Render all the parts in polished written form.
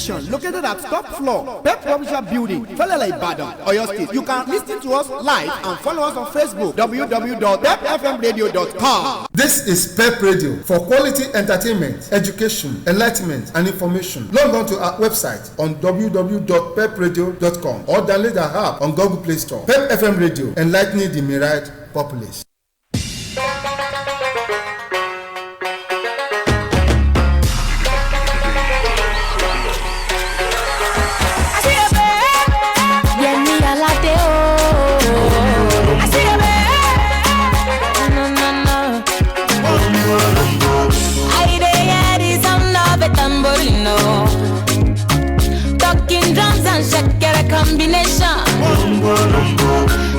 station located at top floor, Pep Publisher Building, Felele Ibadan, Oyo State. You can listen to us live and follow us on Facebook, www.pepfmradio.com. This is Pep Radio for quality entertainment, education, enlightenment, and information. Log on to our website on www.pepradio.com or download our app on Google Play Store. Pep FM Radio, enlightening the myriad populace. Combination.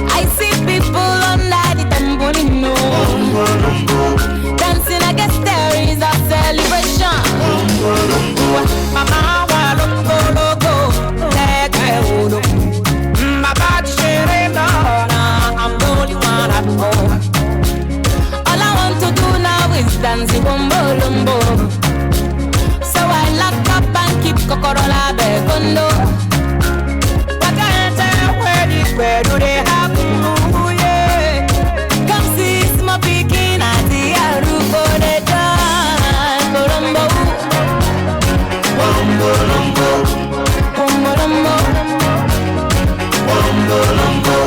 I see people under the tambourino dancing. I guess there is a celebration. Mama walongo logo lego mama sherena. I'm the only one at home. All I want to do now is dance wombo lumbo. So I lock up and keep kokorola begondo. Where do they happen? Ooh, yeah. Come see my picking at the Aruko de Jan. Colombo. Wombo Lombo. Wombo Lombo. Wombo Lombo.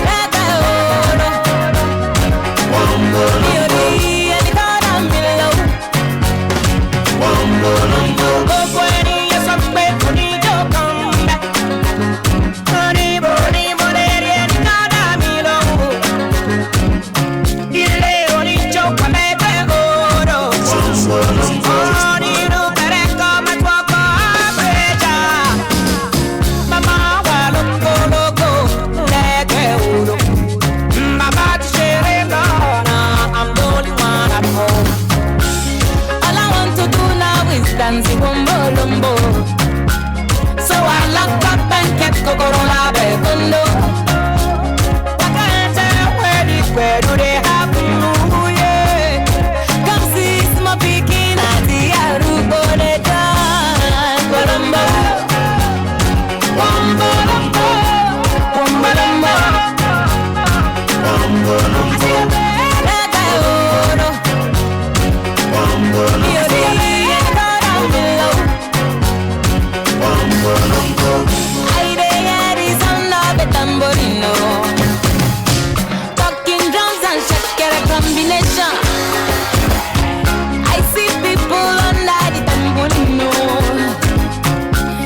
Lata Oro. Wombo Lombo. And the God I'm below. Wombo Lombo. Go for any, yes, I'm made for the joke. Come back. Honey, body. So I locked up and kept Corona Becondo. I can't tell where do they happen? Ooh, yeah. Come see my picking at the Arubo de Jan. Colombo. Wombo Lombo. Wombo Lombo. Wombo Lombo. Lata Oro. Wombo Lombo. Talking drums and shakera combination. I see people under the tambourino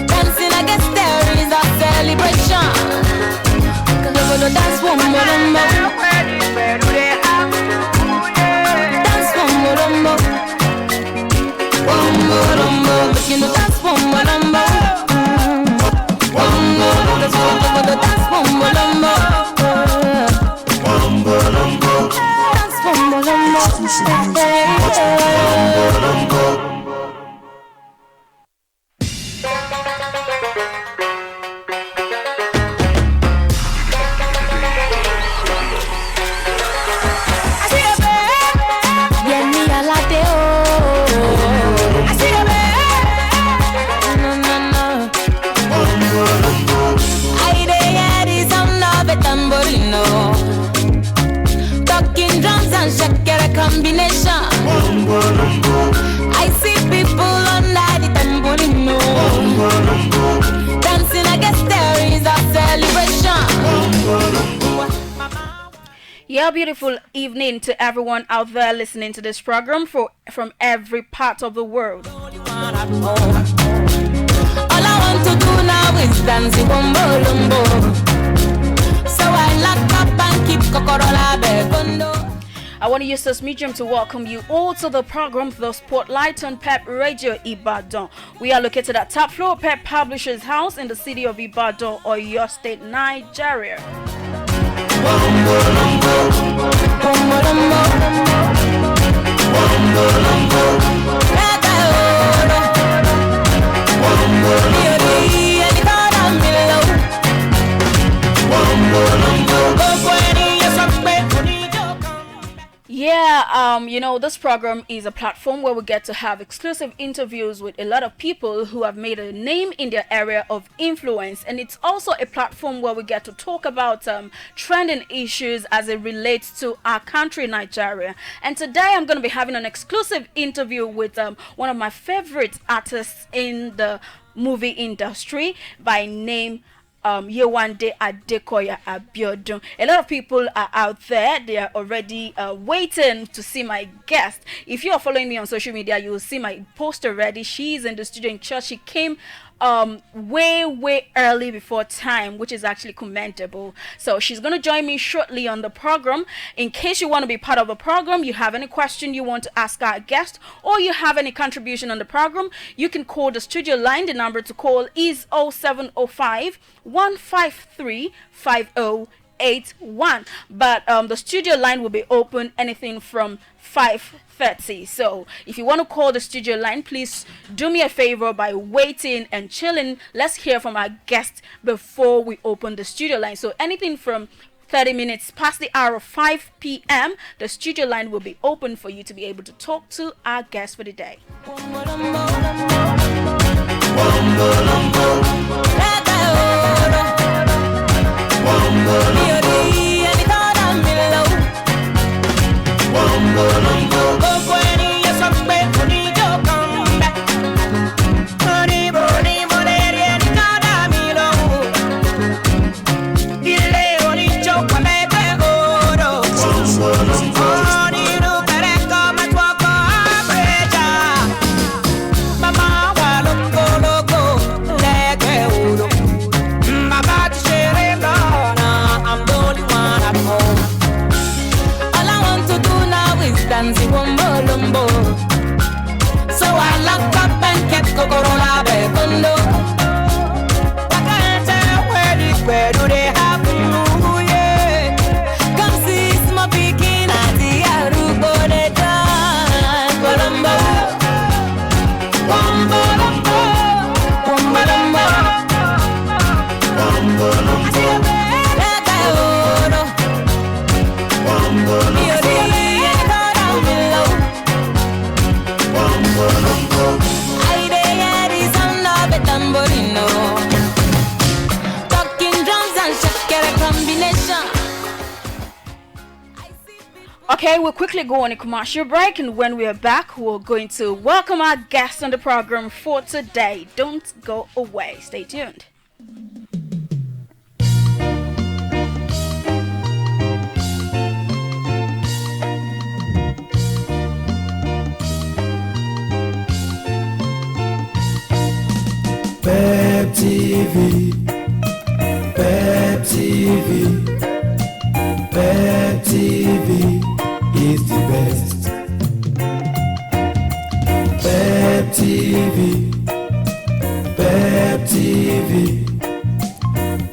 dancing. I guess there is a celebration. Dance one more lumbo. Dance one more lumbo. One more lumbo. Looking to dance one more lumbo. One more lumbo. Dance one more lumbo. Wombo Lombo. Dance wombo Lombo. Wombo Lombo. Combination. I see people under the tambourino dancing. I guess there is a celebration. Yeah, beautiful evening to everyone out there listening to this program from every part of the world. All I want to do now is dance wombo lumbo. So I lock up and keep kokorola begondo. I want to use this medium to welcome you all to the program, The Spotlight on Pep Radio Ibadan. We are located at top floor Pep Publishers House in the city of Ibadan, Oyo State, Nigeria. you know, this program is a platform where we get to have exclusive interviews with a lot of people who have made a name in their area of influence. And it's also a platform where we get to talk about trending issues as it relates to our country, Nigeria. And today I'm going to be having an exclusive interview with one of my favorite artists in the movie industry by name Yewande Adekoya Abiodun. A lot of people are out there. They are already waiting to see my guest. If you are following me on social media, you will see my post already. She's in the studio in church. She came way early before time, which is actually commendable. So she's going to join me shortly on the program. In case you want to be part of the program, you have any question you want to ask our guest, or you have any contribution on the program, you can call the studio line. The number to call is 0705 153 5081. But the studio line will be open anything from 5:30. So if you want to call the studio line, please do me a favor by waiting and chilling. Let's hear from our guest before we open the studio line. So anything from 30 minutes past the hour of 5 p.m., the studio line will be open for you to be able to talk to our guest for the day. Okay, we'll quickly go on a commercial break, and when we are back, we're going to welcome our guest on the program for today. Don't go away. Stay tuned. Pep TV, Pep TV, Pep TV is the best. Pep TV, Pep TV,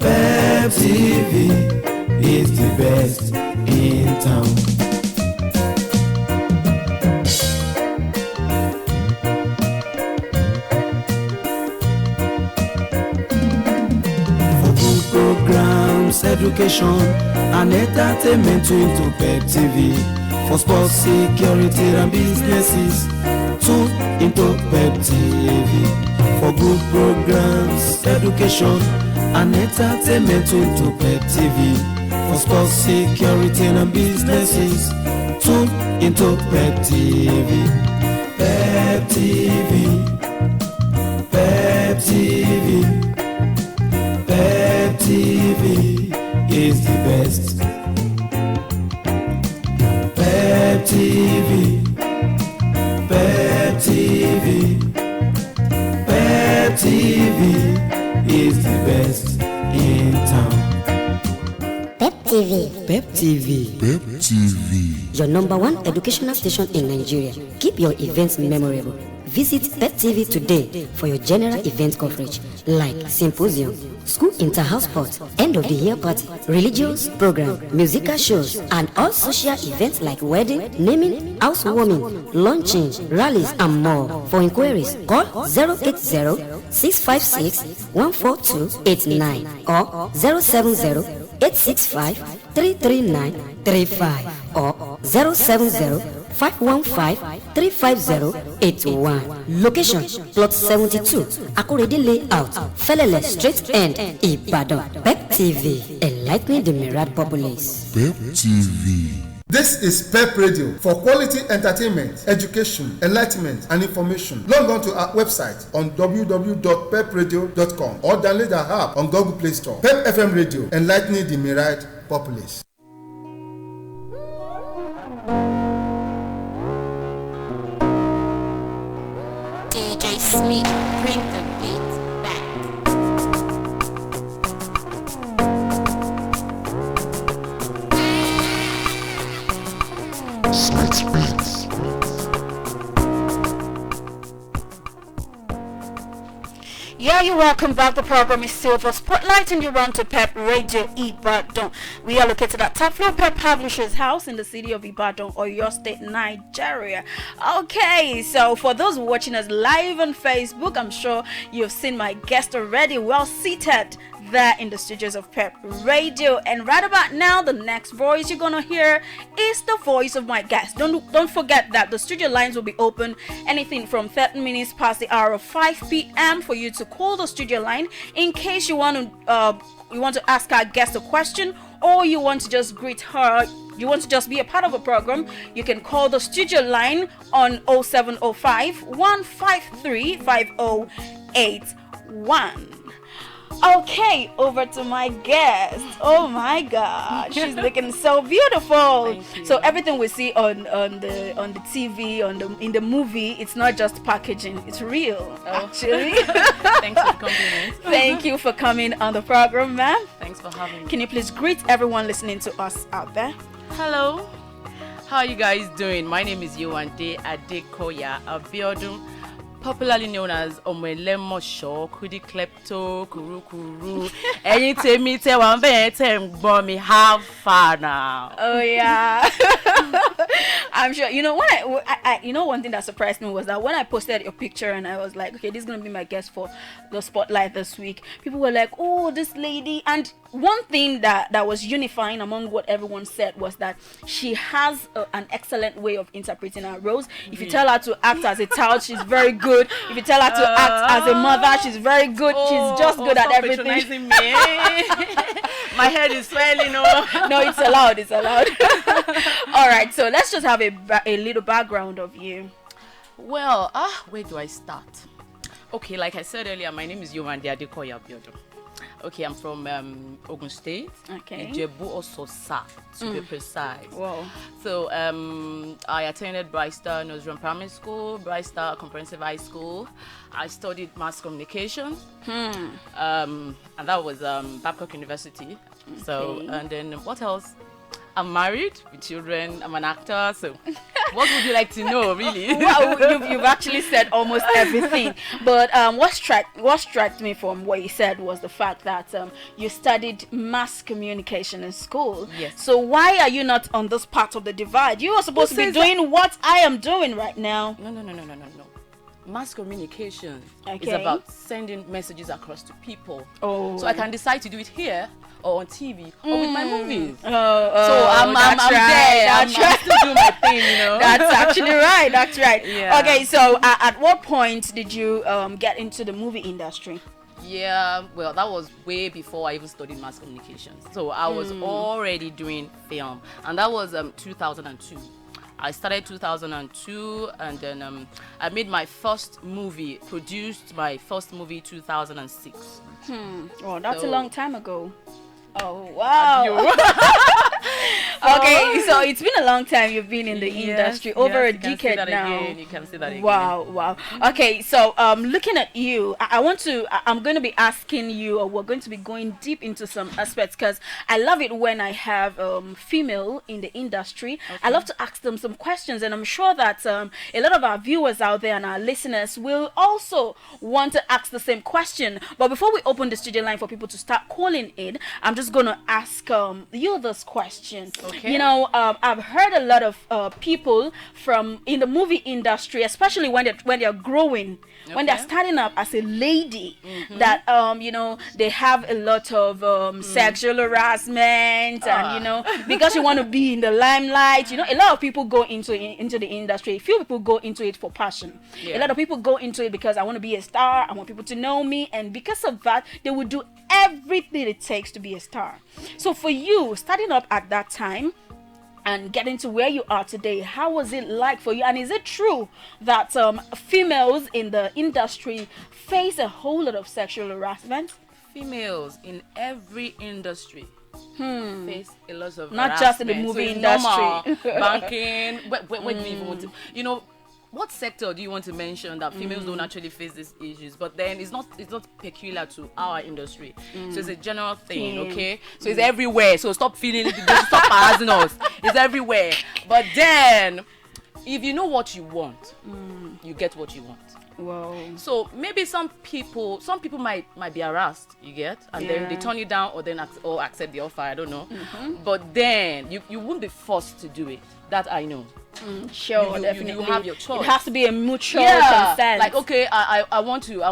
Pep TV is the best in town. Programs, education and entertainment into Pep TV. For sports, security and businesses, tune into Pep TV. For good programs, education and entertainment into Pep TV. For sports, security and businesses, tune into Pep TV. Pep TV, Pep TV. Pep TV is the best. Pep TV, Pep TV, Pep TV is the best in town. Pep TV. Pep TV. Pep TV. Your number one educational station in Nigeria. Keep your events memorable. Visit Pep TV today for your general event coverage like symposium, school inter-house sport, end of the year party, religious program, musical shows, and all social events like wedding, naming, housewarming, launching, rallies, and more. For inquiries, call 080-656-14289 or 070-865-33935 or 070 515-350-81. Location, Plot 72, Akorede Layout, Felele Straight End, Ibadan. PEP TV, enlightening the myriad populace. PEP TV. This is PEP Radio for quality entertainment, education, enlightenment, and information. Log on to our website on www.pepradio.com or download our app on Google Play Store. PEP FM Radio, enlightening the myriad populace. DJ Smith, bring the beat back. Smith Beats. Yeah, you're welcome back. The program is Silver Spotlight and you're on to PEP Radio Ibadan. We are located at top floor PEP Publishers House in the city of Ibadan, Oyo State, Nigeria. Okay, so for those watching us live on Facebook, I'm sure you've seen my guest already, well seated there in the studios of PEP Radio. And right about now, the next voice you're gonna hear is the voice of my guest. Don't forget that the studio lines will be open anything from 30 minutes past the hour of 5 p.m. for you to call the studio line in case you want to ask our guest a question, or you want to just greet her. You want to just be a part of a program, you can call the studio line on 0705 153 5081. Okay, over to my guest. Oh my God, she's looking so beautiful. So everything we see on the TV, in the movie, it's not just packaging; it's real, actually. Thanks for the compliment. Thank you for coming on the program, ma'am. Thanks for having me. Can you please greet everyone listening to us out there? Hello, how are you guys doing? My name is Yewande Adekoya Abiodun, popularly known as Omelemo Shaw, Kudi Klepto, Kuru Kuru. Anytime me tell one me have fun now. Oh yeah. I'm sure. You know when I one thing that surprised me was that when I posted your picture and I was like, okay, this is gonna be my guest for the spotlight this week. People were like, oh, this lady. And one thing that was unifying among what everyone said was that she has an excellent way of interpreting her roles. If you tell her to act as a child, she's very good. If you tell her to act as a mother, she's very good. She's just good at everything. Me. My head is swelling. No, it's allowed. It's allowed. All right, so let's just have a little background of you. Well, where do I start? Okay, like I said earlier, my name is Yewande Adekoya Abiodun. Okay, I'm from Ogun State. Okay. Ijebu Ososa, to be precise. Wow. So I attended Bright Star Nursery Primary School, Bright Star Comprehensive High School. I studied mass communication. And that was Babcock University. Okay. So, and then what else? I'm married with children. I'm an actor. So, what would you like to know, really? Well, you've actually said almost everything. But what struck me from what you said was the fact that you studied mass communication in school. Yes. So why are you not on this part of the divide? You are supposed to be doing what I am doing right now. No. Mass communication is Okay. about sending messages across to people. Oh. So I can decide to do it here or on TV or with my movies. So I'm there. I'm still doing my thing, you know. That's actually right. That's right. Yeah. Okay, so at what point did you get into the movie industry? Yeah, well, that was way before I even studied mass communication. So I was already doing film, and that was 2002. I started 2002, and then I made my first movie, produced my first movie 2006. Oh, that's So- a long time ago. Oh, wow. Okay, so it's been a long time you've been in the industry, over a decade now. You can see that again. Wow. Okay, so looking at you, I'm going to be asking you, or we're going to be going deep into some aspects, because I love it when I have female in the industry. Okay. I love to ask them some questions, and I'm sure that a lot of our viewers out there and our listeners will also want to ask the same question. But before we open the studio line for people to start calling in, I'm just going to ask you this question. You know, I've heard a lot of people from in the movie industry, especially when they're growing, when they're starting up as a lady, that you know, they have a lot of sexual harassment, and you know, because you want to be in the limelight. You know, a lot of people go into the industry. Few people go into it for passion. A lot of people go into it because I want to be a star. I want people to know me, and because of that, they would do everything it takes to be a star. So for you, starting up at that time and getting to where you are today, how was it like for you? And is it true that females in the industry face a whole lot of sexual harassment? Females in every industry face a lot of not harassment. just in the movie industry. Banking, where do you even want to, you know, what sector do you want to mention that females don't actually face these issues? But then it's not peculiar to our industry. So it's a general thing, okay? So it's everywhere. So stop feeling it, stop harassing us. It's everywhere. But then, if you know what you want, you get what you want. Wow. So maybe some people might be harassed, you get, and then they turn you down or accept the offer. I don't know. But then you won't be forced to do it. That I know. Sure, definitely. You have your choice. It has to be a mutual consent. Like, okay, I want you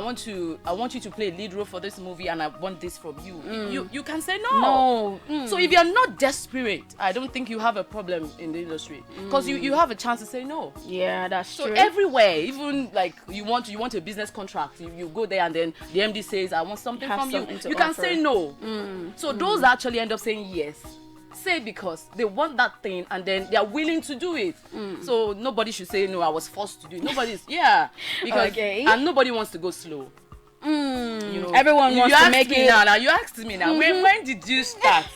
to play a lead role for this movie, and I want this from you. You can say no. So if you're not desperate, I don't think you have a problem in the industry, because you have a chance to say no. Yeah, that's true. So everywhere, even like you want a business contract, you go there and then the MD says, I want something from you. You can say no. So those actually end up saying yes. Say because they want that thing and then they are willing to do it. So nobody should say no, I was forced to do it. Nobody's because and nobody wants to go slow. You know, everyone wants to make it. Now you asked me now. When did you start?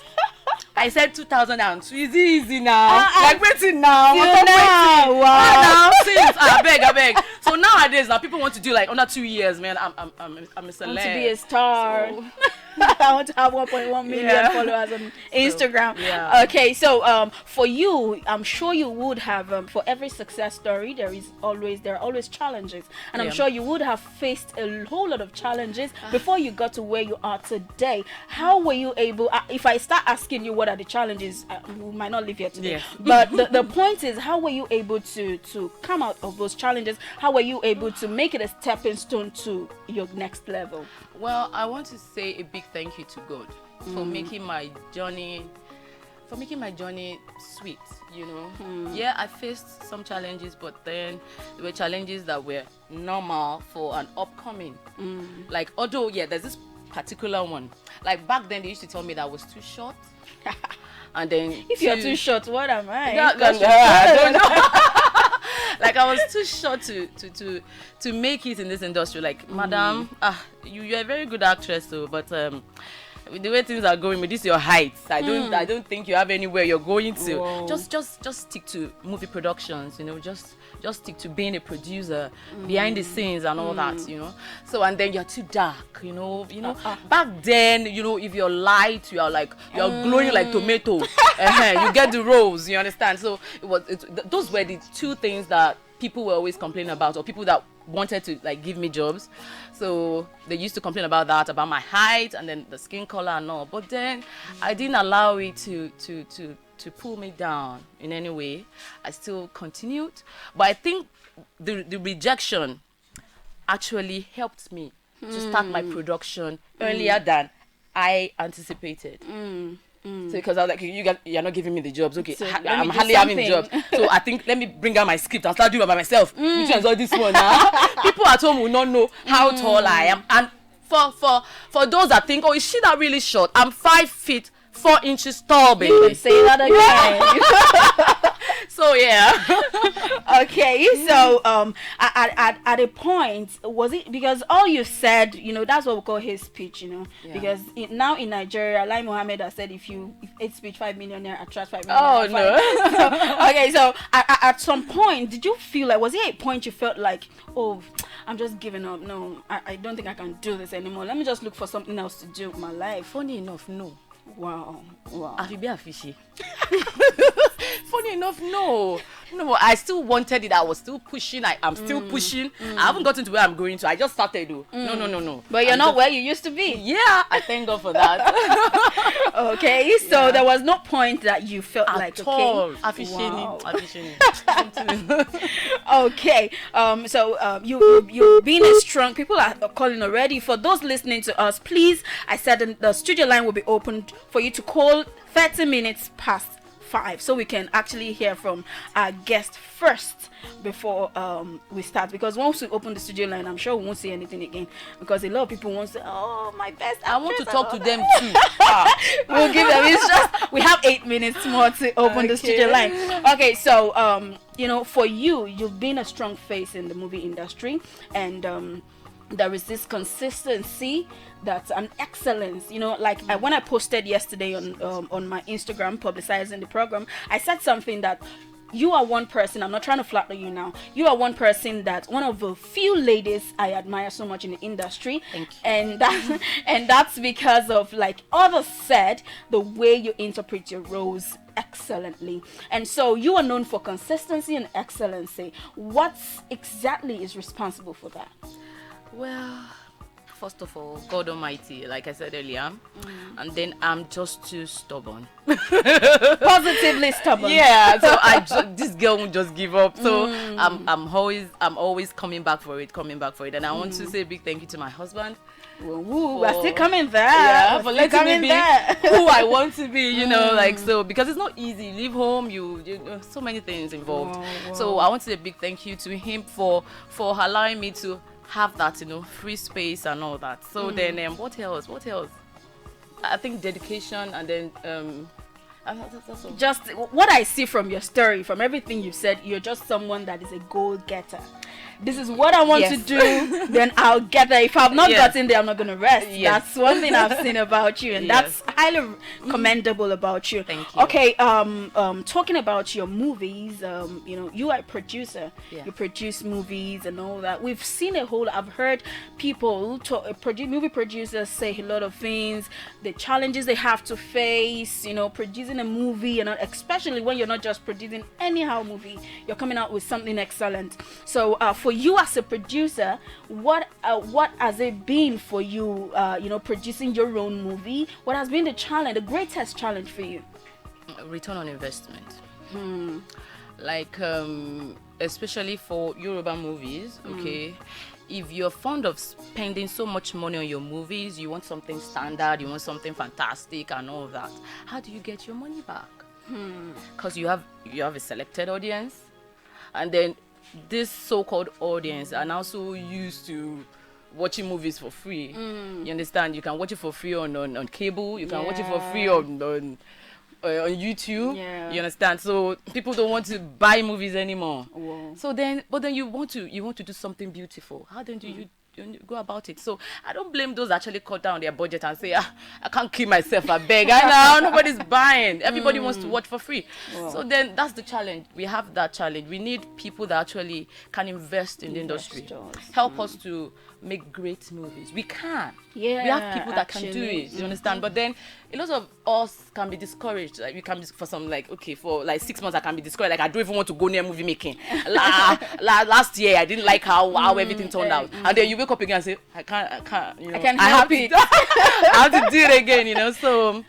I said 2002. Is it easy now? Like waiting now. Wow. Since I beg. So nowadays now people want to do like under 2 years, man. I'm a celeb. Want to be a star. So. I want to have 1.1 million followers on Instagram. So, okay, so for you, I'm sure you would have for every success story there are always challenges, and I'm sure you would have faced a whole lot of challenges before you got to where you are today. How were you able? If I start asking you what are the challenges, we might not live here today. But the point is, how were you able to come out of those challenges? How were you able to make it a stepping stone to your next level? Well, I want to say a big thank you to God for making my journey sweet, you know. Yeah, I faced some challenges, but then there were challenges that were normal for an upcoming. Like, although there's this particular one. Like back then they used to tell me that I was too short. And then if you're too short, what am I? I don't know. Like I was too short to make it in this industry. Like, madam, you're a very good actress, though, but with the way things are going with this your height, I don't think you have anywhere you're going to. Whoa. Just stick to movie productions, you know, just stick to being a producer behind the scenes and all that, you know. So and then you're too dark, you know. Back then, you know, if you're light, you're glowing like tomato. You get the roles, you understand? So those were the two things that people were always complaining about, or people that wanted to like give me jobs. So they used to complain about that, about my height and then the skin color and all. But then I didn't allow it to pull me down in any way. I still continued. But I think the rejection actually helped me to start my production earlier than I anticipated. So because I was like, you're not giving me the jobs, okay? So I'm hardly having jobs. So I think let me bring out my script and start doing it by myself. Which is all this one now. People at home will not know how tall I am. And for those that think, is she that really short? I'm 5 feet 4 inches tall, baby. Say that again. So yeah. Okay, so at a point, was it because all you said, you know, that's what we call hate speech, you know, because now in Nigeria, Lai Mohammed has said if hate speech 5 million attracts 5 million. Oh no. Okay, so at some point, did you feel like, was it a point you felt like, oh, I'm just giving up? No, I don't think I can do this anymore. Let me just look for something else to do with my life. Funny enough, no. Wow. Afi be afishy. funny enough, no, I still wanted it. I was still pushing. I'm still pushing. I haven't gotten to where I'm going to. I just started though. No. But you're not where you used to be. Yeah, I thank God for that. Okay, so there was no point that you felt At like all. okay. Wow. Okay, so you've been a strong. People are calling already. For those listening to us, please, I said the studio line will be opened for you to call 30 minutes past 5, so we can actually hear from our guest first before we start, because once we open the studio line, I'm sure we won't see anything again, because a lot of people want to say, oh, my best actress, I want to talk to them too. We'll give them, it's just we have 8 minutes more to open the studio line. Okay, so for you've been a strong face in the movie industry, and there is this consistency, that's an excellence, when I posted yesterday on my Instagram publicizing the program, I said something that you are one person, I'm not trying to flatter you now, you are one person that one of the few ladies I admire so much in the industry. Thank you. And that's because of, like others said, the way you interpret your roles excellently. And so you are known for consistency and excellency. What exactly is responsible for that? Well, first of all, God Almighty, like I said earlier, and then I'm just too stubborn. Positively stubborn. Yeah, so this girl won't just give up. So I'm always coming back for it, and I want to say a big thank you to my husband. We're still coming there. Yeah, for letting me be who I want to be, because it's not easy. You leave home, you so many things involved. Wow. So I want to say a big thank you to him for allowing me to have that, free space and all that. So then what else? I think dedication, and then that's all. Just what I see from your story, from everything you said, you're just someone that is a goal getter. This is what I want to do, then I'll get there. If I've not gotten there, I'm not going to rest. That's one thing I've seen about you, and that's highly commendable about you. Thank you. Okay, talking about your movies, you are a producer. You produce movies and all that. We've seen I've heard people movie producers say a lot of things, the challenges they have to face, producing a movie, especially when you're not just producing anyhow movie, you're coming out with something excellent. So for you as a producer, what has it been for you, producing your own movie? What has been the greatest challenge for you? Return on investment. Like, especially for Yoruba movies, okay? If you're fond of spending so much money on your movies, you want something standard, you want something fantastic and all that, how do you get your money back? Because you have a selected audience, and then this so-called audience are now so used to watching movies for free. You understand? You can watch it for free on cable. You can watch it for free on YouTube. You understand? So people don't want to buy movies anymore. Whoa. So then, but then you want to do something beautiful. How then do you go about it? So I don't blame those that actually cut down their budget and say, I can't keep myself, I beg. I know nobody's buying. Everybody wants to watch for free. Wow. So then that's the challenge. We have that challenge. We need people that actually can invest in the industry. Help us to make great movies. We can. Yeah, we have people that can do it. You understand? But then a lot of us can be discouraged. Like we can be for some for 6 months I can be discouraged. Like I don't even want to go near movie making. Last year I didn't like how everything turned out. And then you wake up again and say, I can't. I can't help it. I have to do it again. So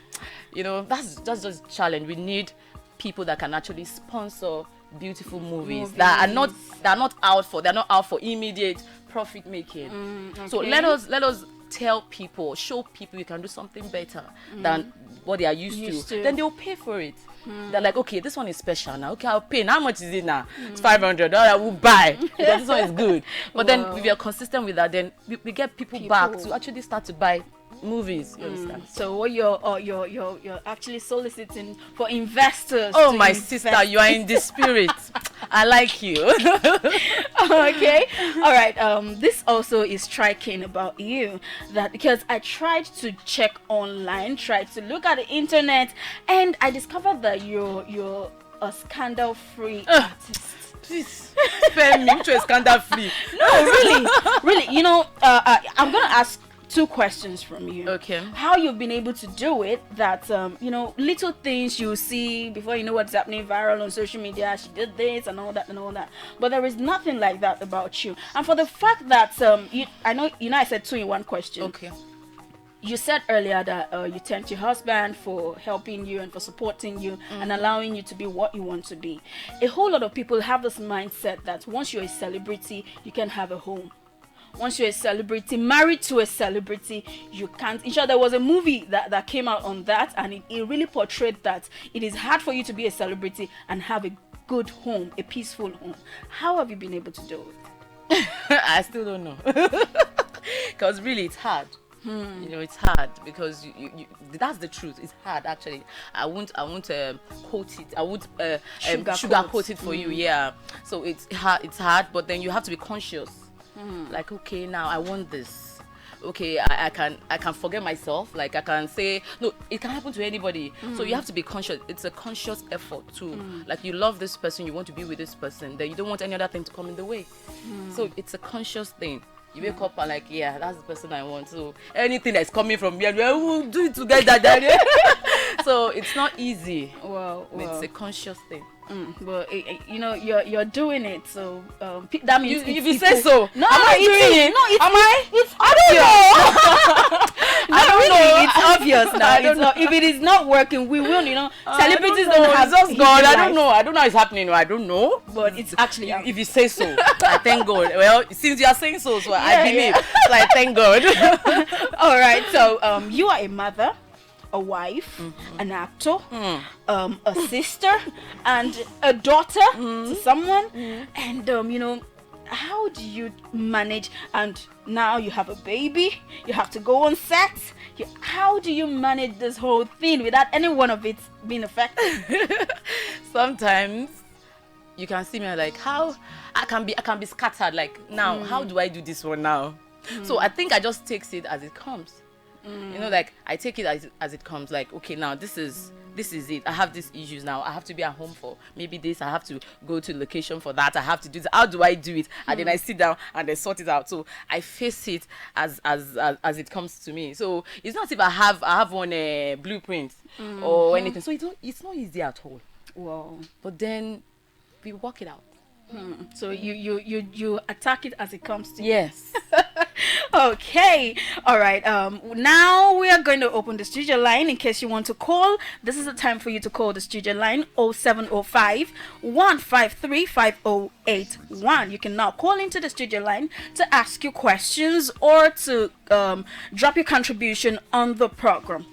that's just a challenge. We need people that can actually sponsor beautiful movies that are not out for immediate profit making. Okay. So let us tell people, show people you can do something better than what they are used to. Then they'll pay for it. They're like, okay, this one is special now. Okay, I'll pay. How much is it now? It's $500. I will buy because this one is good. But then if you're consistent with that, then we get people back to actually start to buy movies. You understand? So what you're actually soliciting for investors. Oh, my sister, you are in the spirit. I like you. Okay. All right. This also is striking about you, that because I tried to check online, tried to look at the internet, and I discovered that you're a scandal-free artist. Please spare me to a scandal-free. No, really. I'm gonna ask two questions from you. Okay. How you've been able to do it, that little things you see before you know what's happening viral on social media, she did this and all that and all that, but there is nothing like that about you. And for the fact that I said 2 in 1 question. Okay. You said earlier that you thank your husband for helping you and for supporting you and allowing you to be what you want to be. A whole lot of people have this mindset that once you're a celebrity, you can have a home. Once you're a celebrity, married to a celebrity, you can't. In short, there was a movie that came out on that, and it really portrayed that it is hard for you to be a celebrity and have a good home, a peaceful home. How have you been able to do it? I still don't know. Because really, it's hard. It's hard because you that's the truth. It's hard, actually. I won't quote it. I won't sugarcoat it for you. Yeah. So it's hard, but then you have to be conscious. Like, okay, now I want this. Okay, I can forget myself. Like, I can say no. It can happen to anybody. So you have to be conscious. It's a conscious effort too. Like, you love this person, you want to be with this person, then you don't want any other thing to come in the way. So it's a conscious thing. You wake up and like, yeah, that's the person I want. So anything that's coming from me, we'll do it together. So it's not easy. Well. It's a conscious thing. But you're doing it, so that means if you say so. No, am I doing it? No, it's, am I? It's I don't know. It's obvious now. It's not, if it is not working, we will. Celebrities don't have. It's just God. I don't know. I don't know how it's happening. I don't know. But it's actually. If you say so, I thank God. Well, since you are saying so, I believe. So I thank God. All right. So you are a mother, a wife, an actor, a sister, and a daughter to someone. And how do you manage? And now you have a baby, you have to go on set. How do you manage this whole thing without any one of it being affected? Sometimes you can see me like, how I can be scattered. Like, now how do I do this one now? So I think I just take it as it comes. Like, I take it as it comes. Like, okay, now this is it. I have these issues now. I have to be at home for maybe this. I have to go to location for that. I have to do this. How do I do it? And then I sit down and then sort it out. So I face it as it comes to me. So it's not if I have one blueprint or anything. So it's not easy at all. Wow. But then we work it out. So you attack it as it comes to you. Yes. Okay. All right. Now we are going to open the studio line in case you want to call. This is the time for you to call the studio line 0705 153 5081. You can now call into the studio line to ask your questions or to drop your contribution on the program.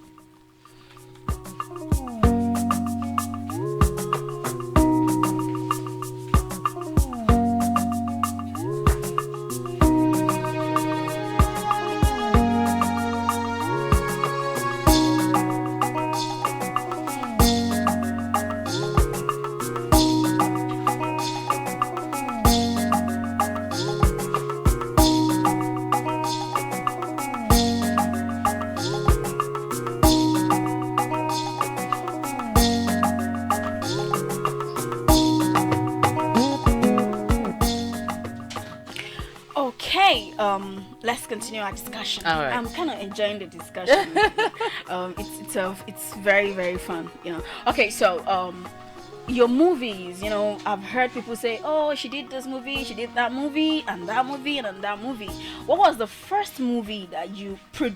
Let's continue our discussion. All right. I'm kind of enjoying the discussion. It's very, very fun. Okay, so your movies. I've heard people say, "Oh, she did this movie, she did that movie, and that movie, and that movie." What was the first movie that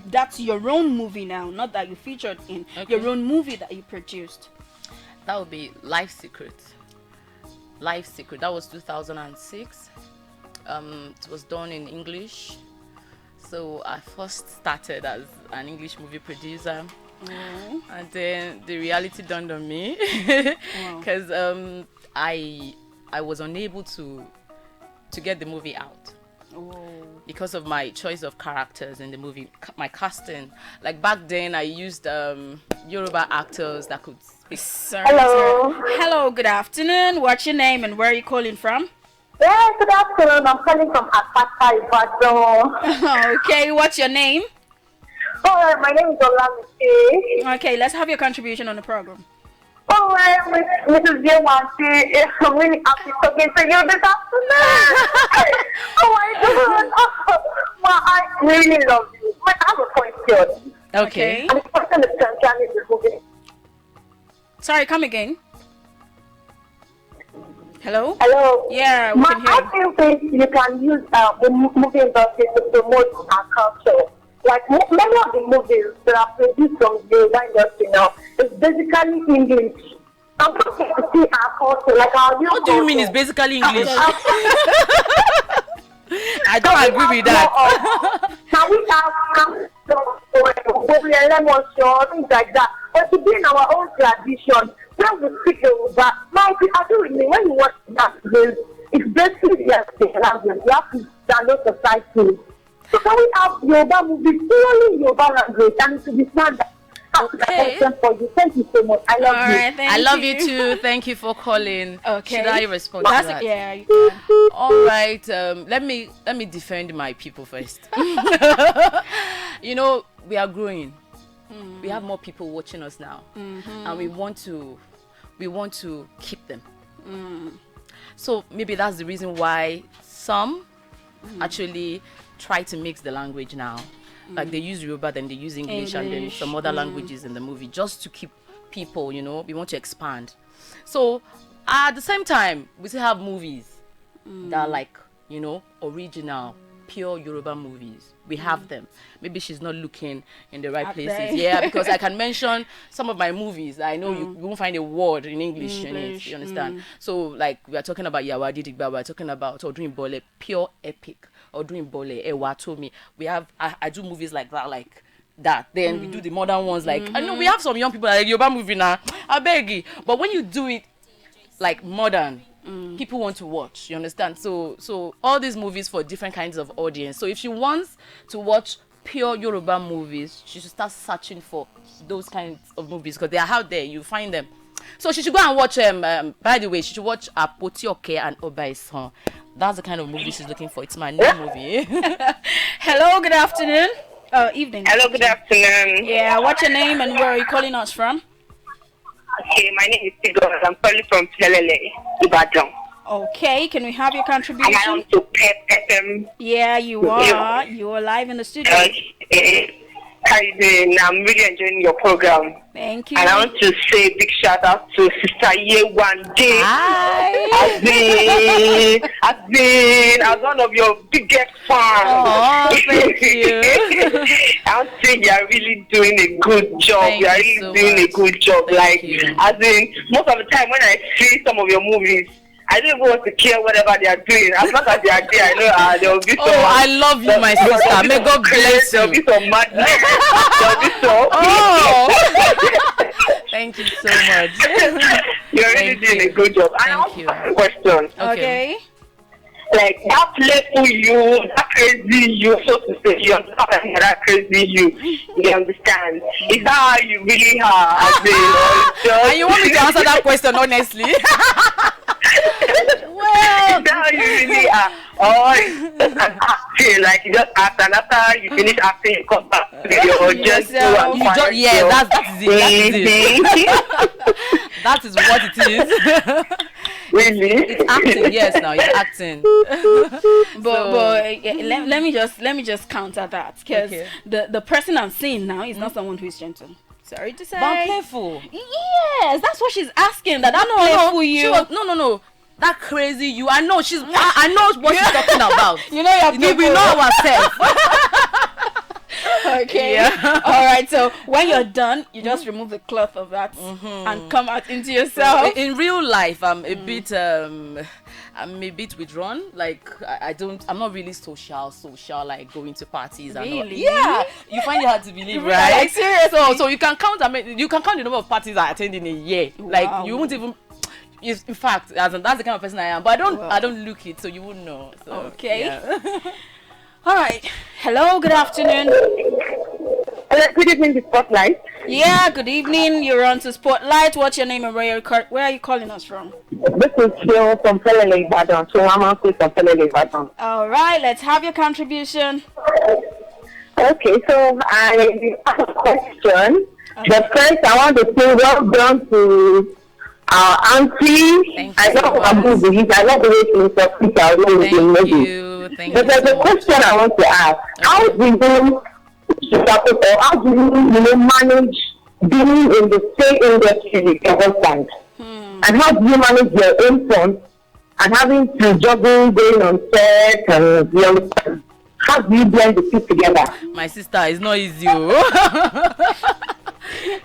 that's your own movie now, not that you featured in, your own movie that you produced? That would be Life Secret. Life Secret. That was 2006. It was done in English. So I first started as an English movie producer, and then the reality dawned on me because I was unable to get the movie out because of my choice of characters in the movie, my casting. Like, back then, I used Yoruba actors that could speak. Hello. Good afternoon. What's your name and where are you calling from? Yeah, good afternoon. I'm calling from Akpata, Ibadan. Okay, what's your name? Oh, my name is Oluchi. Okay, let's have your contribution on the program. Oh, Mrs. Yewande, I'm really happy talking to you this afternoon. Oh my God. I really love you. I have a question. Okay. And the question is concerning the movie. Sorry, come again. Hello? Hello. Yeah, we can hear How do you think you can use the movie industry to promote our culture? Like many of the movies that are produced from the industry now, it's basically English. I'm trying to see our culture, like our new What do you mean it's basically English? I don't agree with that. Can we have things like that? But to be in our own tradition, when we speak Yoruba, now if you agree with me, when you watch that, it's basically the language. You have to download the title. So can we have Yoruba movies purely Yoruba language and to be standard? Okay. For you. Thank you so much. I love you. I love you too. Thank you for calling. Okay. Should I respond to that? Yeah, you can. All right. Let me defend my people first. You know, we are growing. We have more people watching us now, and we want to keep them. So maybe that's the reason why some actually try to mix the language now. Like they use Yoruba, then they use English, and then some other languages in the movie just to keep people, you know, we want to expand. So at the same time, we still have movies that are like, you know, original, pure Yoruba movies. We have them. Maybe she's not looking in the right places. Yeah, because I can mention some of my movies. I know you won't find a word in English in it. You understand? So like we are talking about Yewande, we are talking about Odun Bole, pure epic. Odun Bole, Ewa Tomi. We have I do movies like that. Then we do the modern ones. Like I know we have some young people like Yoruba movie now. I beg you. But when you do it like modern, people want to watch. You understand? So all these movies for different kinds of audience. So if she wants to watch pure Yoruba movies, she should start searching for those kinds of movies because they are out there. You find them. So she should go and watch by the way, she should watch Apoti Oke and Obaisan. That's the kind of movie she's looking for. It's my new movie. Hello, good afternoon. Evening. Hello, good afternoon. Yeah, what's your name and where are you calling us from? Okay, my name is Tigor. I'm calling from Pelele, Ibadan. Okay, can we have your And I contribution? want to Pep FM. Yeah, you are. You are live in the studio. How you doing? I'm really enjoying your program. Thank you. And I want to say a big shout out to Sister Yewande. Hi. I've been as one of your biggest fans. Oh, thank you. I want to say you are really doing a good job. Thank You are you really so doing much. a good job. Thank Like, you. as in, most of the time when I see some of your movies, I don't even want to care whatever they are doing. As long as they are there, I know there will be some. Oh, I love you, my sister. May God bless There will you. be some madness. There will be some. Oh, thank you so much. You're really Thank doing you. a good job. And I Thank want you. to ask a question. Okay. Like that playful you, that crazy you, so to say, you understand that crazy you understand? Is that how you really are? As in, And you want me to answer that question honestly? Well, is that how you really are? Or acting, like you just act and after you finish acting, you come back to your just do and You just, yeah, that's it. That is what it is. Really? It's acting, yes. Now it's acting. But let me just counter that because the person I'm seeing now is not someone who is gentle. Sorry to say. But I'm playful. Yes, that's what she's asking. That I'm playful you. No. That crazy you. I know she's. I know what she's talking about. You know your people. We know ourselves. Okay. Yeah. All right. So when you're done, you just remove the cloth of that and come out into yourself. In real life, I'm a bit withdrawn. Like I'm not really social. Like going to parties and all. Really? Yeah. You find it hard to believe, Really? right? Like, seriously? So you can count. You can count the number of parties I attend in a year. Wow. Like you won't even. In fact, that's the kind of person I am. But I don't look it, so you wouldn't know. So, Okay. Yeah. All right. Hello. Good afternoon. Good evening, the Spotlight. Yeah. Good evening. You're on to Spotlight. What's your name and where are you calling us from? This is Phil from Pelele, Ibadan. So I'm also from Pelele, Ibadan. All right. Let's have your contribution. Okay, so I have a question. But first, I want to say well done to our auntie. I love her movies. I love the way she interprets our movies in movies. Thank but you. there's a question I want to ask. How do you How do you manage being in the same industry with your husband? And how do you manage your own son and having to juggle going on set and you know, how do you blend the two together? My sister, it's not easy.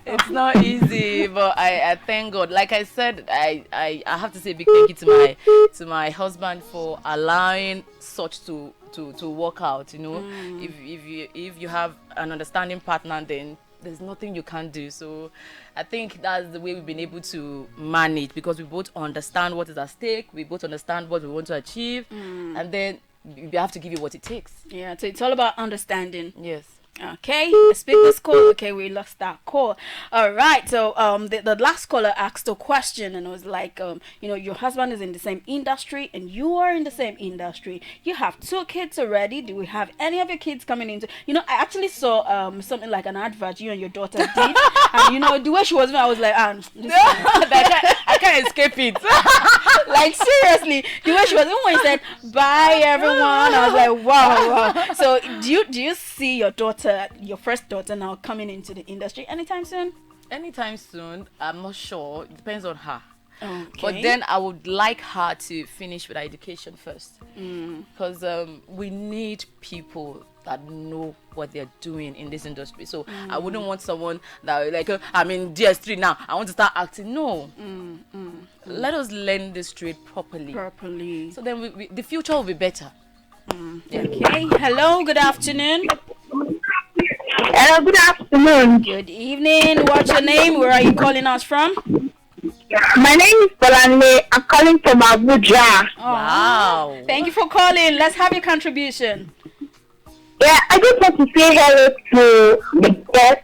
It's not easy, but I thank God. Like I said, I have to say a big thank you to my husband for allowing such to work out. You know, if you have an understanding partner, then there's nothing you can't do. So I think that's the way we've been able to manage, because we both understand what is at stake, we both understand what we want to achieve, and then we have to give you what it takes. Yeah, so it's all about understanding. Yes. Okay, let's pick this call. Okay, we lost that call. All right, so the last caller asked a question, and it was like, you know, your husband is in the same industry and you are in the same industry. You have 2 kids already. Do we have any of your kids coming into? You know, I actually saw something like an advert you and your daughter did, and you know the way she was, I was like, I can't escape it. Like seriously, the way she was, even when you said bye everyone, I was like, wow. So do you see your daughter, your first daughter, now coming into the industry anytime soon? Anytime soon, I'm not sure. It depends on her. Okay. But then I would like her to finish with her education first, because we need people that know what they're doing in this industry. So I wouldn't want someone that like, I'm in DS3 now, I want to start acting. No. Let us learn this trade properly. So then the future will be better. Okay. Hello, good afternoon. Hello, good afternoon. Good evening. What's your name? Where are you calling us from? My name is Bolande. I'm calling from Abuja. Oh, wow. Thank you for calling. Let's have your contribution. Yeah, I just want to say hello to the guest.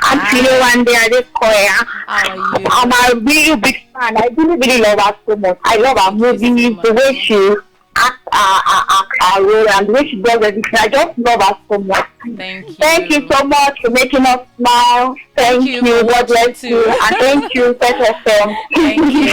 I'm Yewande, Adekoya. How are you? I'm a really big fan. I really love her so much. I love her movies, the way she acts her role, and the way she does everything. I just love her so much. Thank you so much for making us smile. Thank you. God bless you. And thank you, FM.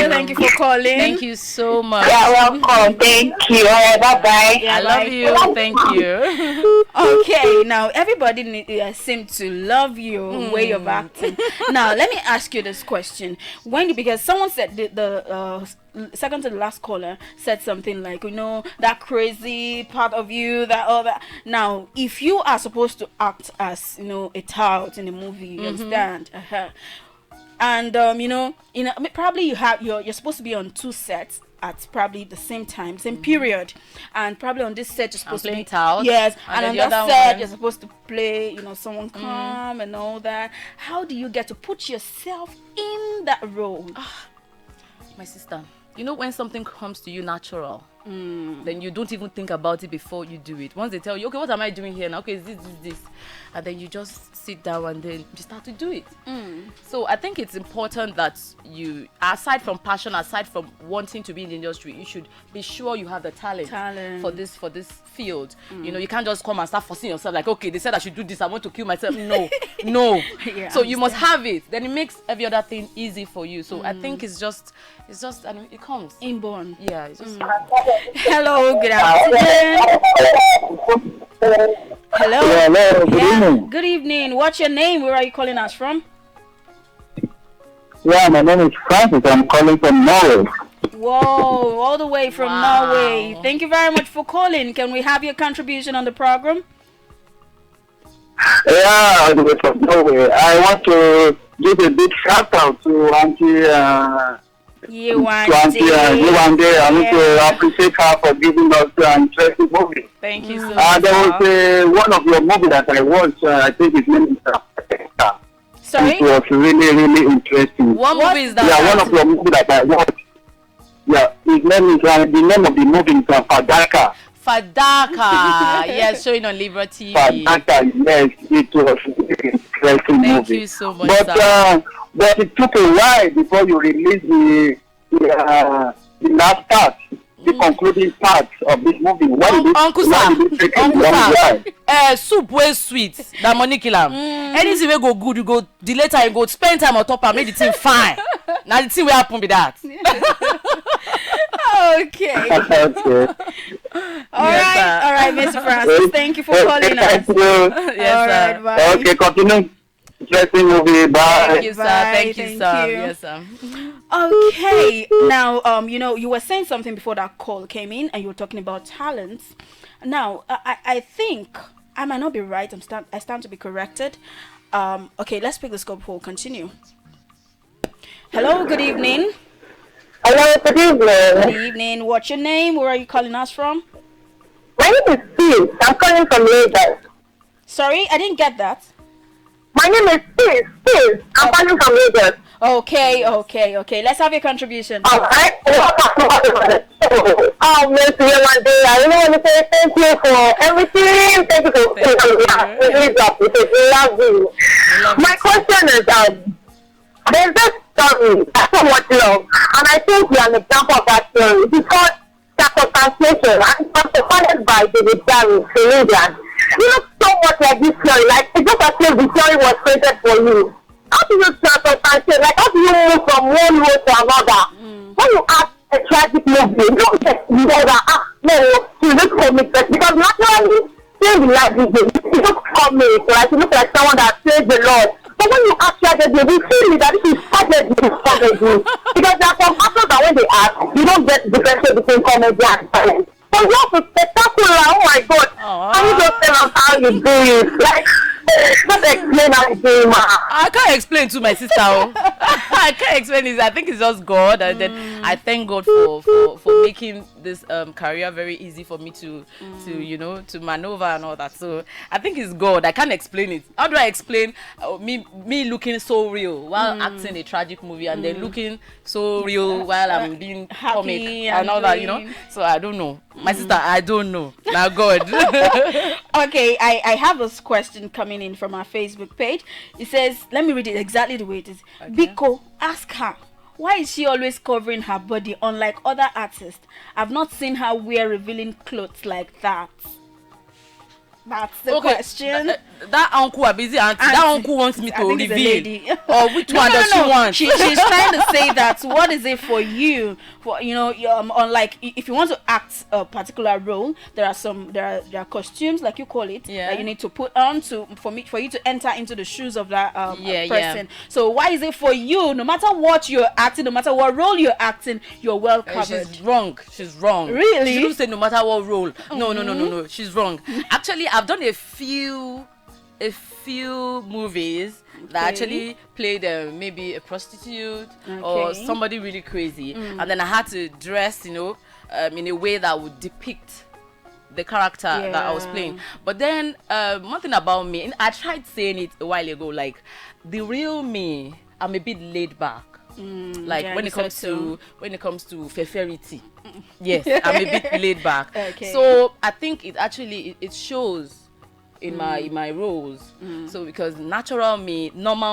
Thank you for calling. Thank you so much. Yeah, welcome. Thank you. Bye-bye. I love you. Thank you. Okay, now everybody seems to love your way of acting. Now, let me ask you this question. Because someone said the second to the last caller said something like, you know, that crazy part of you, that all that. Now, if you are supposed to act as, you know, a tout in a movie, you understand, and you know, probably you're supposed to be on 2 sets at probably the same time, same period, and probably on this set you're supposed to be tout. Yes, and on that set one, you're supposed to play, you know, someone calm and all that. How do you get to put yourself in that role? My sister, you know, when something comes to you natural, then you don't even think about it before you do it. Once they tell you, okay, what am I doing here now? Okay, this, and then you just sit down and then you start to do it. So I think it's important that you, aside from passion, aside from wanting to be in the industry, you should be sure you have the talent. for this field. You know, you can't just come and start forcing yourself like, okay, they said I should do this, I want to kill myself. No. Yeah, so you must have it. Then it makes every other thing easy for you. So I think it's just I mean, it comes inborn. Yeah, it's just Hello, good afternoon. Hello, good evening. Good evening. What's your name? Where are you calling us from? Yeah, my name is Francis. I'm calling from Norway. Whoa, all the way from Norway. Thank you very much for calling. Can we have your contribution on the program? Yeah, all the way from Norway. I want to give a big shout out to Auntie Yewande. Yewande. I want to appreciate her for giving us an interesting movie. Thank you so much. There was one of your movies that I watched. I think his name is Sorry? It was really interesting. What movie is that? Yeah, one of your movies that I watched. Yeah, his name is the name of the movie is Fadaka. Yes, showing on Libra TV. Fadaka, yes, it was an interesting movie. Thank you so much, but it took a while before you released the last part, the concluding part of this movie. Uncle Sam, soup way sweet, that money kill him. Anything will go good, you go delay time, you go spend time on top and make the thing fine. Now the thing will happen with that. Okay. All right, Mr. Francis. Thank you for calling us. Thank you. Yes, All right, bye. Okay, continue. Interesting movie. Bye. Thank you, sir. Bye, Thank you, thank sir. you. Yes, sir. Okay, now you were saying something before that call came in, and you were talking about talents. Now, I think I might not be right. I stand to be corrected. Okay, let's pick the scope for continue. Hello, good evening. Hello, good evening. Good evening. What's your name? Where are you calling us from? My name is Steve. I'm calling from Lagos. Sorry, I didn't get that. My name is Steve. I'm calling from Lagos. Okay. Let's have your contribution. Alright. Miss Yewande, I really want to say thank you for everything. Thank you for love you. My question is, there's this story, so much love, and I think you're an example of that story. It's called Translation, and it was founded by David Comedian. You look so much like this story, like it's just as if the story was created for you. How do you translate? Like how do you move from one role to another? When you act a tragic movie, you don't get to know that no, she looks comic, because naturally, seeing the life you look comic, like you look like someone that says the Lord. But when you act tragedy, we feel that this is tragedy because there are some actors that when they act, you don't get the difference between comedy and talent. So you have to spectacular. Oh my God! Can you just tell us how you do it? Like, just explain how you do it, ma. I can't explain to my sister. I can't explain it. I think it's just God, and then I thank God for making this career very easy for me to maneuver and all that. So I think it's God. I can't explain it. How do I explain me looking so real while acting a tragic movie and then looking so real while I'm being comic and all that, So I don't know. My sister, I don't know. Now God. Okay, I have a question coming in from our Facebook page. It says, let me read it exactly the way it is. Okay. Biko, ask her, why is she always covering her body unlike other artists? I've not seen her wear revealing clothes like that. That's the question. That uncle are busy, and that uncle wants me to reveal. Or which one does she want? She's trying to say that what is it for you? For unlike if you want to act a particular role, there are costumes, like you call it, that you need to put on for you to enter into the shoes of that person. Yeah. So why is it for you? No matter what you're acting, no matter what role you're acting, you're well covered. She's wrong. Really? She shouldn't say no matter what role. No. She's wrong. Actually, I've done a few movies that actually played maybe a prostitute or somebody really crazy, and then I had to dress in a way that would depict the character that I was playing. But then one thing about me, and I tried saying it a while ago, like the real me, I'm a bit laid back. When it comes to feferity, yes, I'm a bit laid back. So I think it actually it shows in my roles. So because normal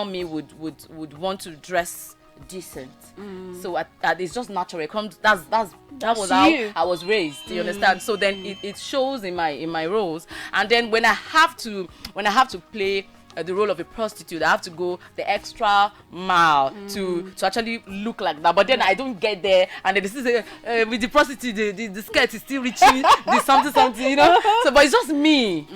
me would want to dress decent. So it's just natural. It comes. That was how I was raised. You understand? So then it shows in my roles. And then when I have to play the role of a prostitute, I have to go the extra mile to actually look like that. But then I don't get there, and then this is with the prostitute, the skirt is still reaching the something, So, but it's just me,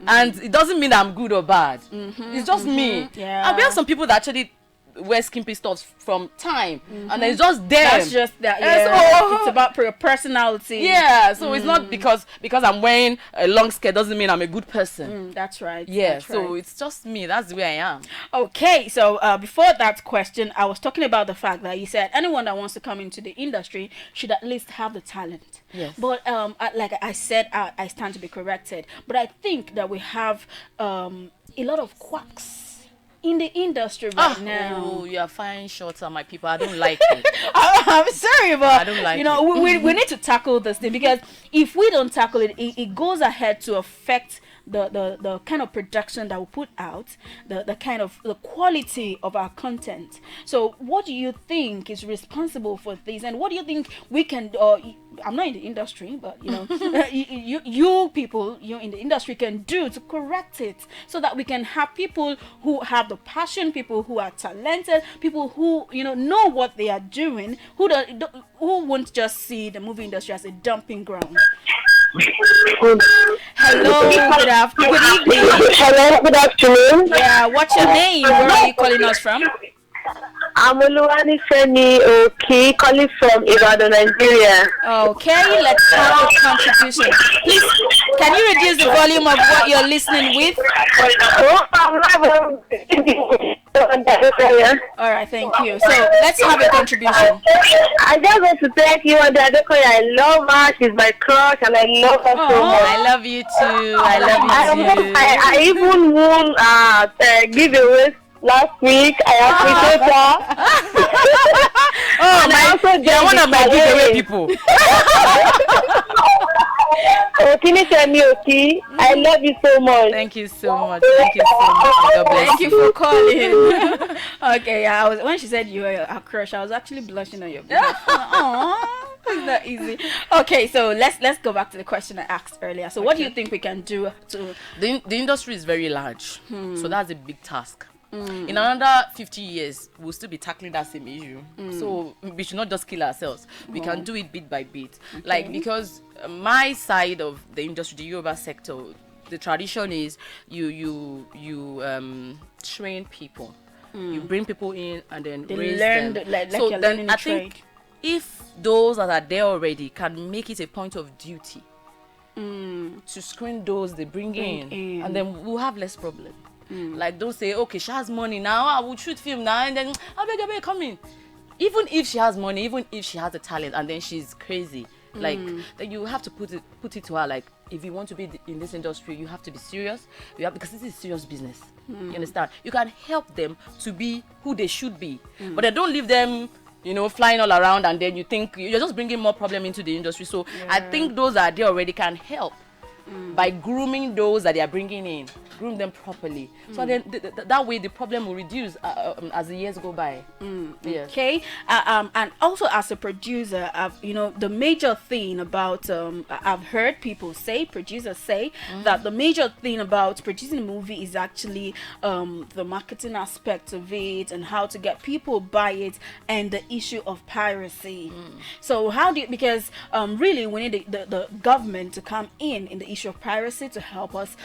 and it doesn't mean that I'm good or bad. It's just me. Yeah. And we have some people that actually wear skimpy stuff from time, and then it's just them. That's just that. Yeah. So, it's about your personality. Yeah. So it's not because I'm wearing a long skirt doesn't mean I'm a good person. That's right. Yeah. That's so right. it's just me. That's the way I am. Okay. So before that question, I was talking about the fact that you said anyone that wants to come into the industry should at least have the talent. Yes. But like I said, I stand to be corrected. But I think that we have a lot of quacks in the industry right now. Oh, you are fine shots on my people. I don't like it. I'm sorry, but I don't like we need to tackle this thing, because if we don't tackle it, it goes ahead to affect the kind of production that we put out, the kind of the quality of our content. So what do you think is responsible for this, and what do you think we can I'm not in the industry, but you people in the industry can do to correct it, so that we can have people who have the passion, people who are talented, people who know what they are doing, who won't just see the movie industry as a dumping ground. Hello, good afternoon. Good evening. Hello, good afternoon. Yeah, what's your name? Where are you calling us from? I'm Oluwani Femi Oki, calling from Ibadan, Nigeria. Okay, let's have a contribution. Please, can you reduce the volume of what you're listening with? All right, thank you. So let's have a contribution. I just want to thank you, Adekoya. I love her. She's my crush, and I love her so much. I love you too. I love you too. I even won giveaways last week. I appreciate her. Oh, you're one of my giveaway people. I love you so much. Thank you so much. Thank you so much. God bless Thank you for calling. Okay, yeah, when she said you were a crush, I was actually blushing on your behalf. Aww, it's not easy. Okay, so let's go back to the question I asked earlier. So, what do you think we can do to? The industry is very large, so that's a big task. In another 50 years, we'll still be tackling that same issue. So we should not just kill ourselves. We can do it bit by bit. Okay. Like, because my side of the industry, the Yoruba sector, the tradition is you train people. You bring people in and then They raise learn them. like So you're then learning I a trade. think if those that are there already can make it a point of duty to screen those they bring in, and then we'll have less problem. Like, don't say, okay, she has money now, I will shoot film now, and then I beg, come in. Even if she has money, even if she has a talent, and then she's crazy, like, then you have to put it to her, like, if you want to be in this industry, you have to be serious. Because this is serious business. You understand? You can help them to be who they should be, but then don't leave them, flying all around, and then you think you're just bringing more problem into the industry. So I think those that are there already can help by grooming those that they are bringing in, groom them properly. So then that way the problem will reduce as the years go by. Yes. Okay, and also as a producer, the major thing about I've heard people say, producers say that the major thing about producing a movie is actually the marketing aspect of it and how to get people buy it, and the issue of piracy. So how do you, because really we need the government to come in the issue of piracy to help us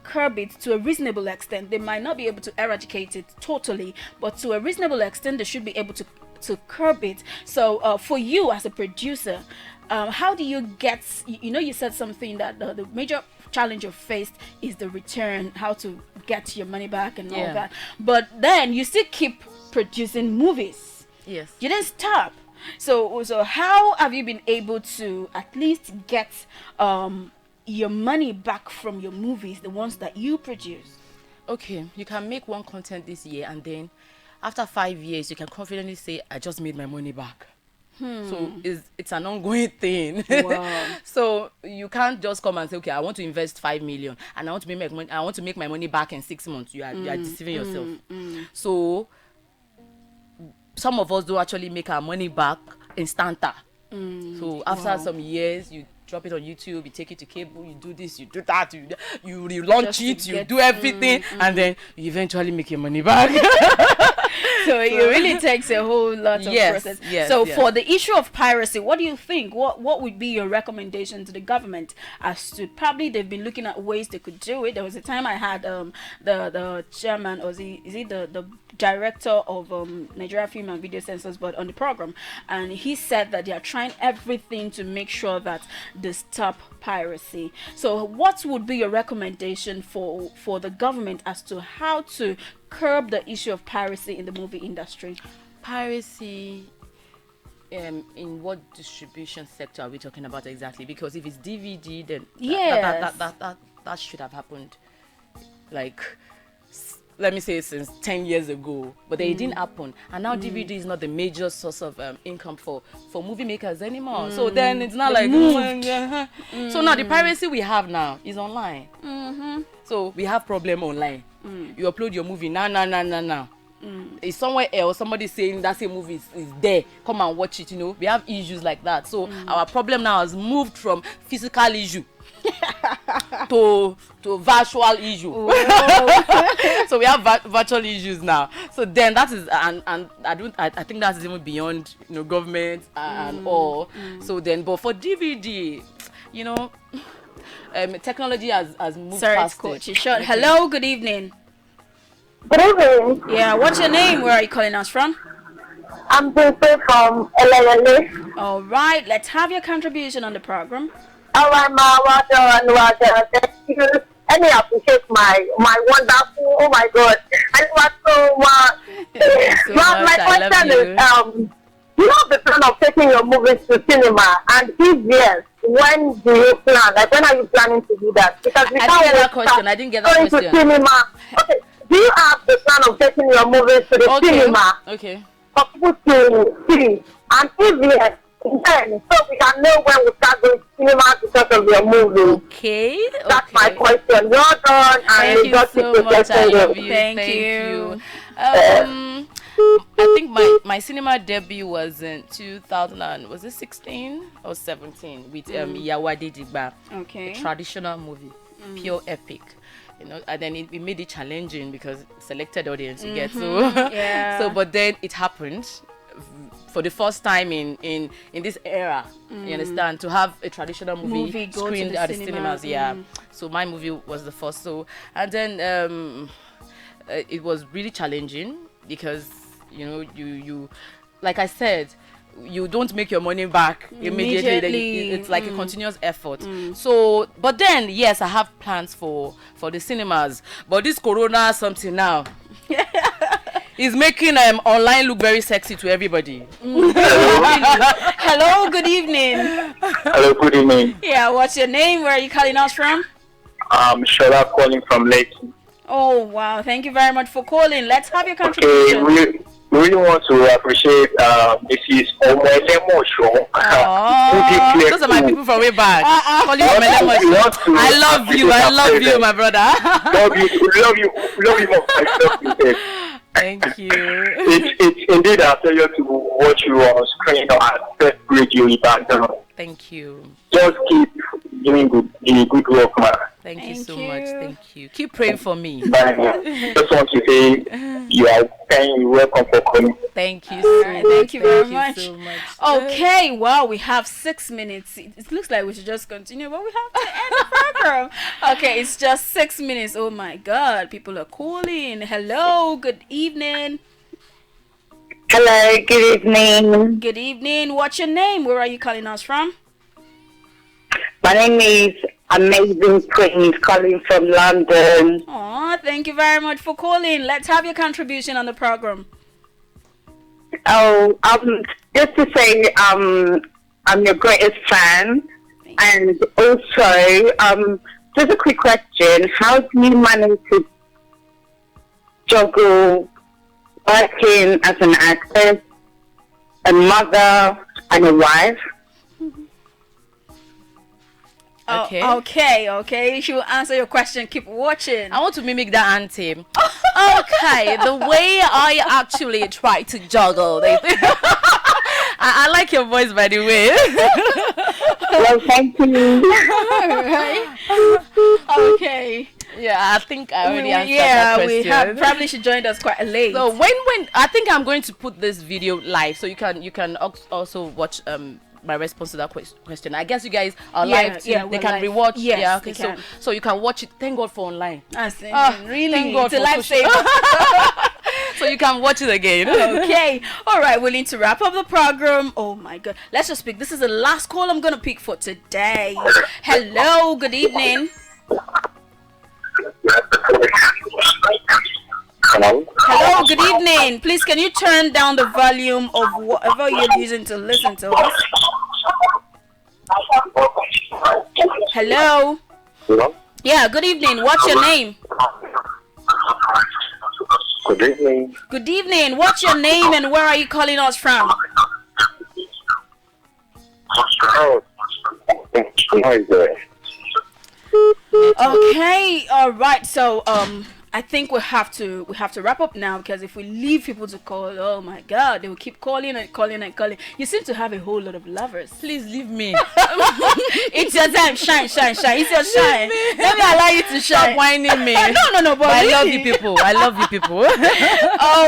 curb it to a reasonable extent. They might not be able to eradicate it totally, but to a reasonable extent they should be able to curb it. So for you as a producer, how do you get, you said something that the major challenge you faced is the return, how to get your money back and all that, but then you still keep producing movies. Yes, you didn't stop. So how have you been able to at least get your money back from your movies, the ones that you produce? Okay, you can make one content this year, and then after 5 years you can confidently say, I just made my money back. So it's an ongoing thing. Wow. So you can't just come and say, okay, I want to invest 5 million and I want to make my money back in 6 months. You are deceiving yourself. So some of us do actually make our money back instanta. So after some years, you drop it on YouTube, you take it to cable, you do this, you do that, you launch it, you do everything, and then you eventually make your money back. So it really takes a whole lot of process. So for the issue of piracy, what do you think? What would be your recommendation to the government as to, probably they've been looking at ways they could do it. There was a time I had the chairman, or is he the director of Nigeria Film and Video Censors Board on the program, and he said that they are trying everything to make sure that they stop piracy. So what would be your recommendation for the government as to how to curb the issue of piracy in the movie industry? Piracy, in what distribution sector are we talking about exactly? Because if it's DVD, then that should have happened, like, let me say, since 10 years ago, but they didn't happen, and now DVD is not the major source of income for movie makers anymore. So then it's not like so now the piracy we have now is online. So we have problem online. You upload your movie now. It's somewhere else, somebody saying that same movie is there, come and watch it. We have issues like that. So our problem now has moved from physical issue to virtual issue. So we have virtual issues now. So then that is, and I think that is even beyond government and all. So then, but for DVD, technology has moved Sorry, past it's coach. it. It's short. Hello, good evening. Good evening. Yeah, what's your name? Where are you calling us from? I'm Bimpe from LALA. All right, let's have your contribution on the program. All right, ma, well done. Thank you. Let me appreciate my wonderful, oh my God. I want so much. So my much. I love question is, you have the plan of taking your movies to cinema, and if yes, when do you plan? Like, when are you planning to do that? Because we I can't didn't get that wait question. I didn't get that going question. to cinema. Okay, do you have the plan of taking your movies to the cinema? Okay. For people to see, and if yes, then so we can know when we start going to cinema because of your movie. Okay. That's my question. Well done, and Thank you so much. I love you. Thank you. I think my cinema debut was in 2016 or 17 with Yewande. Okay. A traditional movie, pure epic. And then it made it challenging because selected audience you get so but then it happened for the first time in this era, you understand, to have a traditional movie screened at the cinemas. So my movie was the first. So and then it was really challenging because you like I said, you don't make your money back immediately. It's like a continuous effort. So but then yes, I have plans for the cinemas, but this corona something now is making online look very sexy to everybody. Hello, good evening. Hello, good evening. Yeah, what's your name? Where are you calling us from? Shola calling from Lekki. Oh wow, thank you very much for calling. Let's have your contribution. Okay, we really want to appreciate Mrs. Omolemosho. Those are my people from way back. Call you Omolemosho. I love you, my brother. love you more. Thank you. It's indeed a pleasure to watch you on screen at Pep Radio Ibadan. Thank you. Just keep doing good work, man. Thank you so much. Thank you. Keep praying for me. Bye. Just want to say you are welcome for calling. Thank you so much. Thank you very much. So much. Okay, well, we have 6 minutes. It looks like we should just continue, but we have to end the program. Okay, it's just 6 minutes. Oh my God, people are calling. Hello, good evening. Hello, good evening. Good evening. What's your name? Where are you calling us from? My name is Amazing Prince, calling from London. Aw, thank you very much for calling. Let's have your contribution on the program. Oh, just to say, I'm your greatest fan, and also, just a quick question: how do you manage to juggle working as an actress, a mother, and a wife? Okay. She will answer your question. Keep watching. I want to mimic that anthem. Okay, the way I actually try to juggle. I like your voice, by the way. Well, thank you. Okay. Yeah, I think I already answered that question. We have probably she joined us quite late. So when I think I'm going to put this video live, so you can also watch my response to that question. I guess you guys are live too. They can rewatch. Yes, okay. So you can watch it. Thank God for online. Really? Thank God it's a lifesaver. So you can watch it again. Okay. All right. We need to wrap up the program. Oh my God. Let's just pick. This is the last call I'm gonna pick for today. Hello. Good evening. Hello, good evening. Please, can you turn down the volume of whatever you're using to listen to us? Hello? Hello? Yeah, good evening. What's your name? Good evening. Good evening. What's your name and where are you calling us from? Okay, all right. So, I think we have to wrap up now, because if we leave people to call, oh my God, they will keep calling and calling and calling. You seem to have a whole lot of lovers. Please leave me. It's your time. Shine. It's your shine. Let me allow you to shine. Stop whining me. No. But I love you people.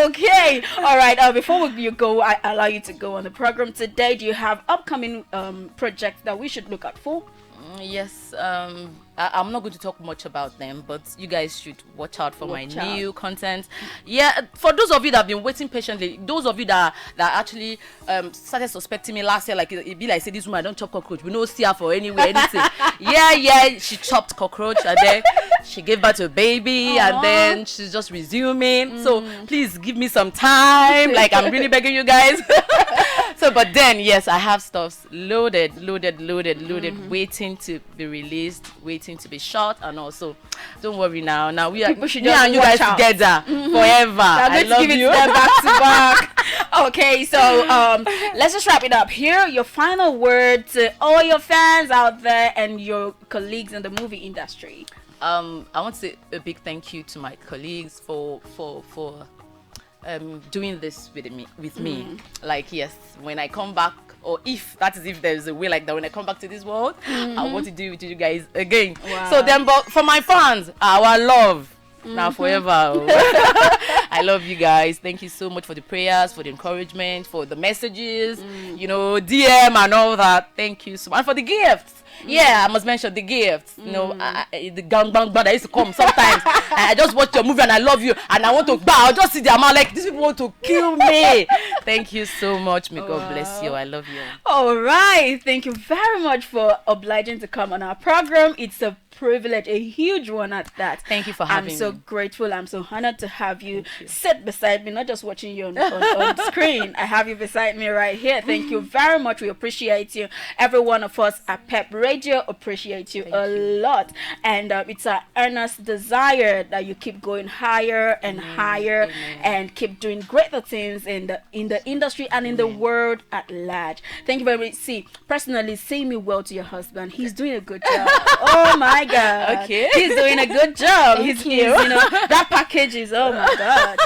Okay. All right. Before you go, I allow you to go on the program today. Do you have upcoming projects that we should look out for? Yes, I'm not going to talk much about them, but you guys should watch out for my new content. Yeah, for those of you that have been waiting patiently, those of you that actually started suspecting me last year, like it be like, say, this woman I don't chop cockroach, we don't see her for anywhere, anything. yeah, she chopped cockroach and then she gave birth to a baby. Aww. And then she's just resuming. So please give me some time, like I'm really begging you guys. So, but then, yes, I have stuffs loaded, waiting to be released, waiting to be shot, and also, don't worry now. Now we are, me and you guys together forever. I love you. Back to back. Okay, so let's just wrap it up here. Your final word to all your fans out there and your colleagues in the movie industry. I want to say a big thank you to my colleagues for doing this with me. Like, yes, when I come back, or if there's a way like that, when I come back to this world, I want to do it with you guys again. Wow. So then, but for my fans, our love now forever. I love you guys. Thank you so much for the prayers, for the encouragement, for the messages, DM and all that. Thank you so much. And for the gifts. Yeah, I must mention the gifts. You know, the gangbang band that used to come sometimes. I just watch your movie and I love you and I want to bow. I'll just see the amount like these people want to kill me. Thank you so much. May God bless you. I love you. All right. Thank you very much for obliging to come on our program. It's a privilege, a huge one at that. Thank you for having me. I'm so grateful. I'm so honored to have you sit beside me, not just watching you on screen. I have you beside me right here. Thank you very much. We appreciate you. Every one of us at Pep Radio appreciate you a lot. And it's our earnest desire that you keep going higher and higher and keep doing greater things in the industry and in the world at large. Thank you very much. See, personally, say me well to your husband. He's doing a good job. Oh my God. Okay. He's doing a good job. He's you know, that package is, oh my God.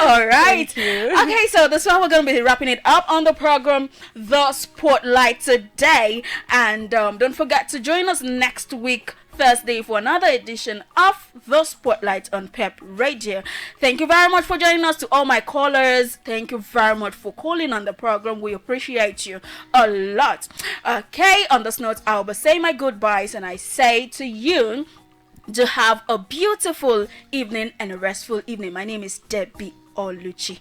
All right. Thank you. Okay, so this one we're going to be wrapping it up on the program, The Spotlight, today. And don't forget to join us next week, Thursday, for another edition of The Spotlight on Pep Radio. Thank you very much for joining us. To all my callers, thank you very much for calling on the program. We appreciate you a lot. Okay, on this note, I'll be saying my goodbyes, and I say to you to have a beautiful evening and a restful evening. My name is Debby Oluchi.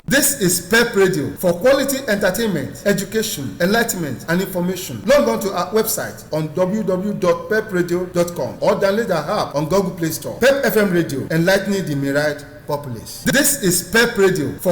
This is Pep Radio for quality entertainment, education, enlightenment, and information. Log on to our website on www.pepradio.com or download our app on Google Play Store. Pep FM Radio, enlightening the myriad populace. This is Pep Radio for